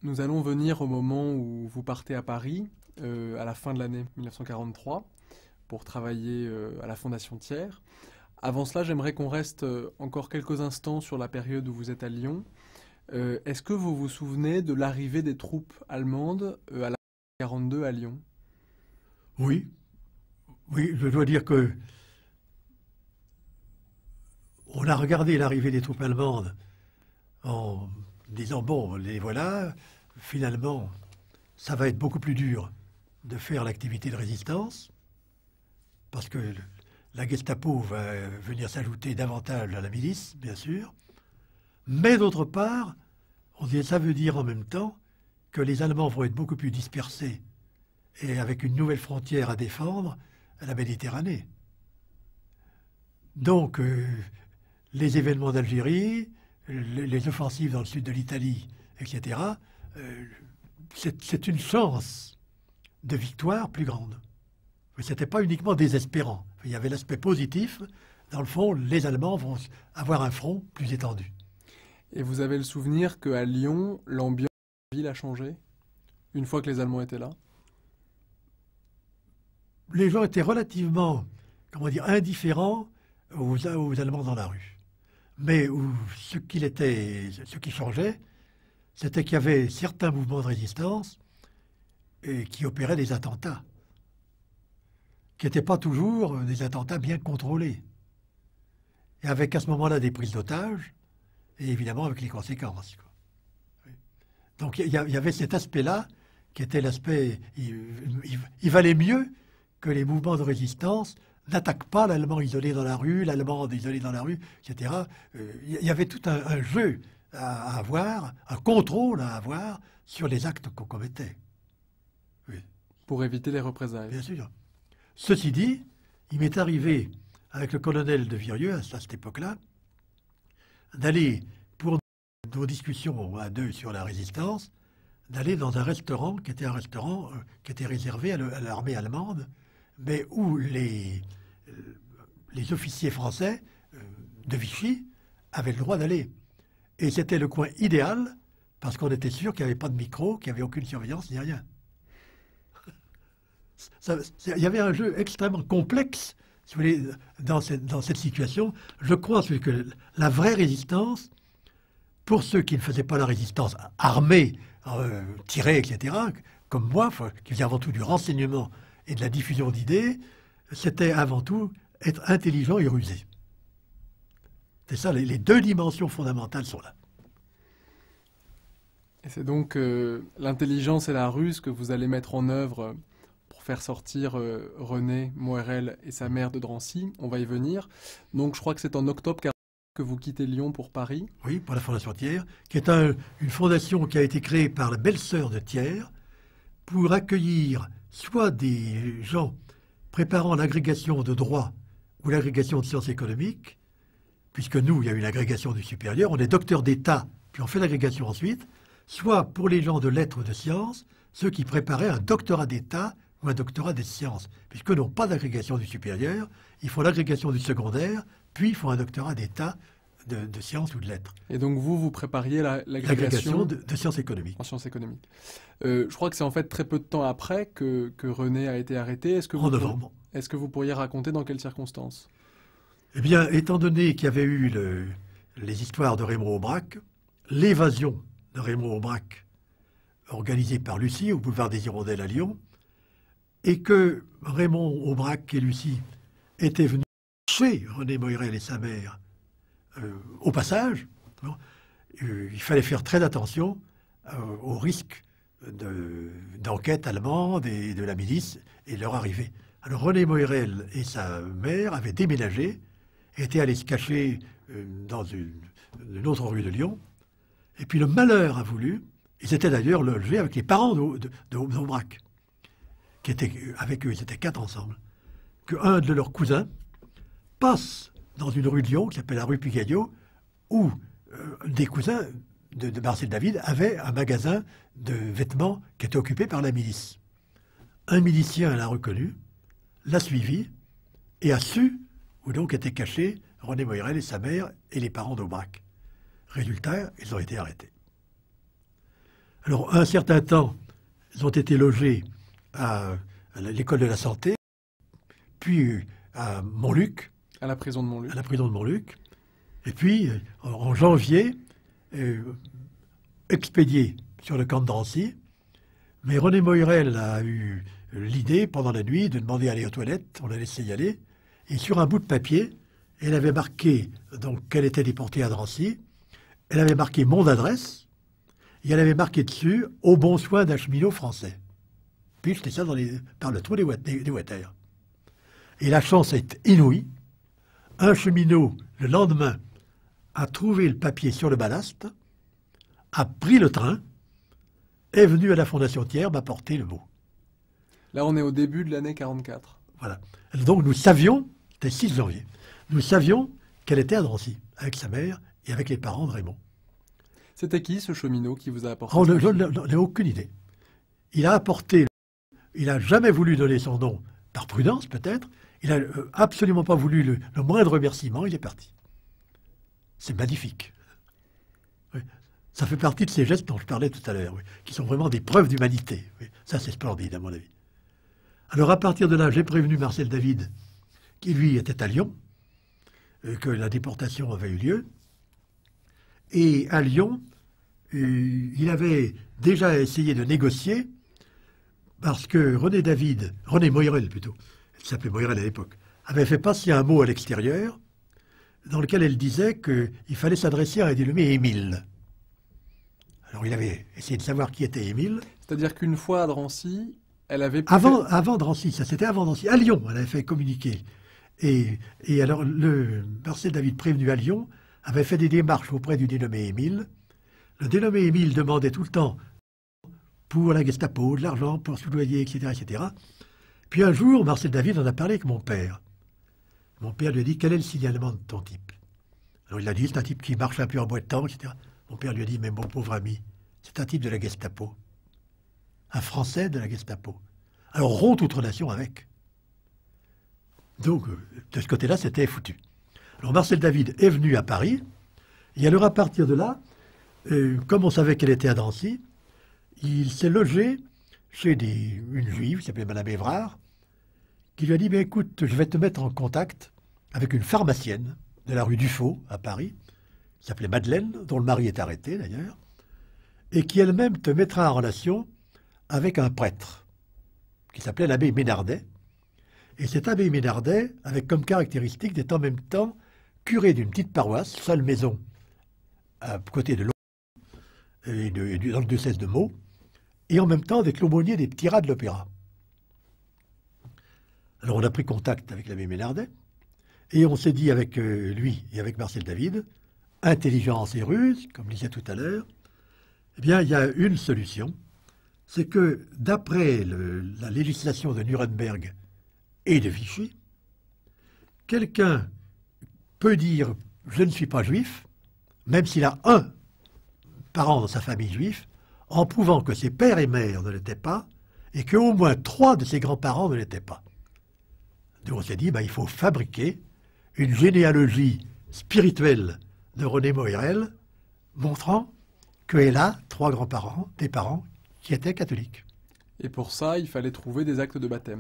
Nous allons venir au moment où vous partez à Paris, à la fin de l'année 1943, pour travailler à la Fondation Thiers. Avant cela, j'aimerais qu'on reste encore quelques instants sur la période où vous êtes à Lyon. Est-ce que vous vous souvenez de l'arrivée des troupes allemandes à la 42 à Lyon? Oui, oui, je dois dire que on a regardé l'arrivée des troupes allemandes en disant, bon, les voilà, finalement, ça va être beaucoup plus dur de faire l'activité de résistance, parce que la Gestapo va venir s'ajouter davantage à la milice, bien sûr. Mais d'autre part, on dit, ça veut dire en même temps que les Allemands vont être beaucoup plus dispersés et avec une nouvelle frontière à défendre à la Méditerranée. Donc, les événements d'Algérie, les offensives dans le sud de l'Italie, etc., c'est une chance de victoire plus grande. Mais ce n'était pas uniquement désespérant. Il y avait l'aspect positif. Dans le fond, les Allemands vont avoir un front plus étendu. Et vous avez le souvenir qu'à Lyon, l'ambiance de la ville a changé une fois que les Allemands étaient là? Les gens étaient relativement, comment dire, indifférents aux Allemands dans la rue. Mais ce qui changeait, c'était qu'il y avait certains mouvements de résistance qui opéraient des attentats, qui n'étaient pas toujours des attentats bien contrôlés. Et avec à ce moment-là des prises d'otages, et évidemment avec les conséquences. Donc il y avait cet aspect-là, qui était l'aspect... Il valait mieux que les mouvements de résistance n'attaquent pas l'Allemand isolé dans la rue, l'Allemande isolée dans la rue, etc. Il y avait tout un jeu à avoir, un contrôle à avoir sur les actes qu'on commettait. Oui. Pour éviter les représailles. Bien sûr. Ceci dit, il m'est arrivé, avec le colonel de Virieu, à cette époque-là, d'aller, pour nos discussions à deux sur la résistance, d'aller dans un restaurant qui était qui était réservé à l'armée allemande, mais où les officiers français de Vichy avaient le droit d'aller. Et c'était le coin idéal, parce qu'on était sûr qu'il n'y avait pas de micro, qu'il n'y avait aucune surveillance, ni rien. Il y avait un jeu extrêmement complexe, si vous voulez, dans cette situation. Je crois que la vraie résistance, pour ceux qui ne faisaient pas la résistance armée, tirée, etc., comme moi, qui faisait avant tout du renseignement et de la diffusion d'idées, c'était avant tout être intelligent et rusé. C'est ça, les deux dimensions fondamentales sont là. Et c'est donc l'intelligence et la ruse que vous allez mettre en œuvre pour faire sortir René Moërel et sa mère de Drancy. On va y venir. Donc je crois que c'est en octobre que vous quittez Lyon pour Paris. Oui, pour la Fondation Thiers, qui est une fondation qui a été créée par la belle-sœur de Thiers pour accueillir soit des gens préparant l'agrégation de droit ou l'agrégation de sciences économiques, puisque nous, il y a eu l'agrégation du supérieur, on est docteur d'État, puis on fait l'agrégation ensuite, soit pour les gens de lettres de sciences, ceux qui préparaient un doctorat d'État ou un doctorat des sciences, puisqu'eux n'ont pas d'agrégation du supérieur, ils font l'agrégation du secondaire, puis ils font un doctorat d'État de sciences ou de lettres. Et donc vous prépariez l'agrégation de sciences économiques. En sciences économiques. Je crois que c'est en fait très peu de temps après que René a été arrêté. En novembre. Est-ce que vous pourriez raconter dans quelles circonstances? Eh bien, étant donné qu'il y avait eu les histoires de Raymond Aubrac, l'évasion de Raymond Aubrac organisée par Lucie au boulevard des Hirondelles à Lyon, et que Raymond Aubrac et Lucie étaient venus chez René Moërel et sa mère au passage, il fallait faire très attention au risque d'enquête allemande et de la milice et leur arrivée. Alors René Moërel et sa mère avaient déménagé, étaient allés se cacher dans une autre rue de Lyon, et puis le malheur a voulu, ils étaient d'ailleurs logés avec les parents d'Aubrac, qui étaient avec eux, ils étaient 4 ensemble, qu'un de leurs cousins passe dans une rue de Lyon qui s'appelle la rue Pigaillot, où des cousins de Marcel David avaient un magasin de vêtements qui était occupé par la milice. Un milicien l'a reconnu, l'a suivi et a su où donc étaient cachés René Moërel et sa mère et les parents d'Aubrac. Résultat, ils ont été arrêtés. Alors, un certain temps, ils ont été logés à l'école de la santé, puis à Montluc. À la prison de Montluc. À la prison de Montluc. Et puis, en janvier, expédiés sur le camp de Drancy. Mais René Moirel a eu l'idée, pendant la nuit, de demander à aller aux toilettes. On l'a laissé y aller. Et sur un bout de papier, elle avait marqué donc qu'elle était déportée à Drancy. Elle avait marqué mon adresse. Et elle avait marqué dessus « Au bon soin d'un cheminot français ». Puis c'était ça par le trou des water. Et la chance est inouïe. Un cheminot, le lendemain, a trouvé le papier sur le ballast, a pris le train, est venu à la Fondation Thiers m'apporter le mot. Là, on est au début de l'année 44. Voilà. Donc nous savions, c'était 6 janvier, nous savions qu'elle était à Drancy, avec sa mère et avec les parents de Raymond. C'était qui ce cheminot qui vous a apporté On n'a aucune idée. Il a apporté, il n'a jamais voulu donner son nom, par prudence peut-être, il n'a absolument pas voulu le moindre remerciement, il est parti. C'est magnifique. Oui. Ça fait partie de ces gestes dont je parlais tout à l'heure, oui, qui sont vraiment des preuves d'humanité. Oui. Ça, c'est splendide, à mon avis. Alors, à partir de là, j'ai prévenu Marcel David, qui, lui, était à Lyon, que la déportation avait eu lieu. Et à Lyon, il avait déjà essayé de négocier, parce que René Moirel plutôt, elle s'appelait Moirel à l'époque, avait fait passer un mot à l'extérieur, dans lequel elle disait qu'il fallait s'adresser à un dénommé Émile. Alors il avait essayé de savoir qui était Émile. C'est-à-dire qu'une fois à Drancy, elle avait... Avant Drancy, ça c'était avant Drancy. À Lyon, elle avait fait communiquer. Et alors le Marcel David prévenu à Lyon avait fait des démarches auprès du dénommé Émile. Le dénommé Émile demandait tout le temps pour la Gestapo, de l'argent pour soudoyer, etc., etc. Puis un jour, Marcel David en a parlé avec mon père. Mon père lui a dit, quel est le signalement de ton type? Alors il a dit, c'est un type qui marche un peu en boitant, etc. Mon père lui a dit, mais mon pauvre ami, c'est un type de la Gestapo. Un Français de la Gestapo. Alors rompt toute relation avec. Donc, de ce côté-là, c'était foutu. Alors Marcel David est venu à Paris, et alors à partir de là, comme on savait qu'elle était à Drancy, il s'est logé chez une juive qui s'appelait Madame Évrard, qui lui a dit, écoute, je vais te mettre en contact avec une pharmacienne de la rue Dufaux, à Paris, qui s'appelait Madeleine, dont le mari est arrêté d'ailleurs, et qui elle-même te mettra en relation avec un prêtre, qui s'appelait l'abbé Ménardet. Et cet abbé Ménardet avait comme caractéristique d'être en même temps curé d'une petite paroisse, seule maison, à côté de l'eau, et dans le diocèse de Meaux, et en même temps d'être l'aumônier des petits rats de l'opéra. Alors on a pris contact avec l'abbé Ménardet, et on s'est dit avec lui et avec Marcel David, intelligence et ruse, comme je disais tout à l'heure, eh bien il y a une solution, c'est que d'après la législation de Nuremberg et de Vichy, quelqu'un peut dire « je ne suis pas juif », même s'il a un parent dans sa famille juif, en prouvant que ses pères et mères ne l'étaient pas, et qu'au moins 3 de ses grands-parents ne l'étaient pas. Donc on s'est dit, il faut fabriquer une généalogie spirituelle de René Moirel, montrant qu'elle a 3 grands-parents, des parents qui étaient catholiques. Et pour ça, il fallait trouver des actes de baptême.